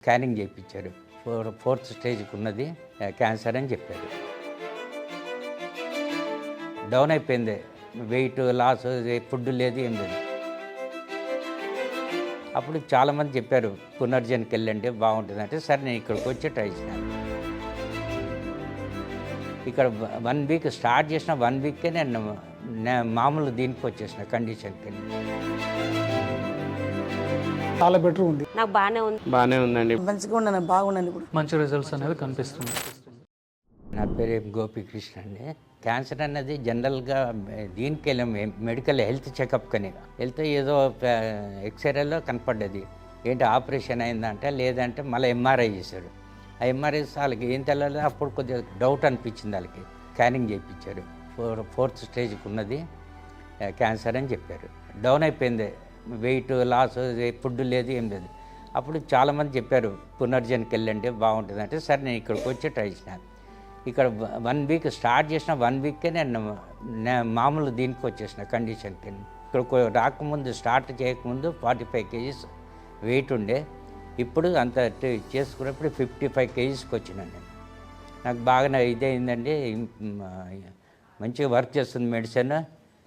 Scanning చేయించారు. Fourth స్టేజ్కి ఉన్నది క్యాన్సర్ అని చెప్పారు. డౌన్ అయిపోయింది, వెయిట్ లాస్, ఫుడ్ లేదు, ఏం లేదు. అప్పుడు చాలామంది చెప్పారు పునర్జన్కి వెళ్ళండి బాగుంటుంది అంటే, సరే నేను ఇక్కడికి వచ్చి ట్రై చేశాను. ఇక్కడ 1 వీక్ స్టార్ట్ చేసిన 1 వీక్కే నేను మామూలు దీనికి వచ్చేసిన కండిషన్కి. చాలా బెటర్ ఉంది. నాకు బాగానే ఉందండి. మంచిగా ఉన్నాను, బాగున్నాను. ఇప్పుడు మంచి రిజల్ట్స్ అనేవి కనిపిస్తుంది. నా పేరు గోపికృష్ణ అండి. క్యాన్సర్ అన్నది జనరల్గా దీనికి వెళ్ళాం, మెడికల్ హెల్త్ చెకప్ అని వెళ్తే ఏదో ఎక్స్రేలో కనపడ్డది. ఏంటి ఆపరేషన్ అయిందంటే, లేదంటే మళ్ళీ ఎంఆర్ఐ చేశాడు. ఆ ఎంఆర్ఐ వాళ్ళకి ఏం తెలియదు. అప్పుడు కొద్దిగా డౌట్ అనిపించింది, వాళ్ళకి స్కానింగ్ చేయించారు. ఫోర్త్ స్టేజ్కి ఉన్నది క్యాన్సర్ అని చెప్పారు. డౌన్ అయిపోయింది, వెయిట్ లాస్, ఫుడ్ లేదు, ఏం లేదు. అప్పుడు చాలామంది చెప్పారు పునర్జన్కి వెళ్ళండి బాగుంటుంది అంటే, సరే నేను ఇక్కడికి వచ్చి ట్రై చేశాను. ఇక్కడ 1 వీక్ స్టార్ట్ చేసిన 1 వీక్కే నేను మామూలు దీనికి వచ్చేసిన కండిషన్కి. ఇక్కడ రాకముందు, స్టార్ట్ చేయకముందు 45 కేజీస్ వెయిట్ ఉండే. ఇప్పుడు అంత చేసుకున్నప్పుడు 55 కేజీస్కి వచ్చినాను నేను. నాకు బాగా ఇదే అయిందండి. మంచిగా వర్క్ చేస్తుంది మెడిసిన్.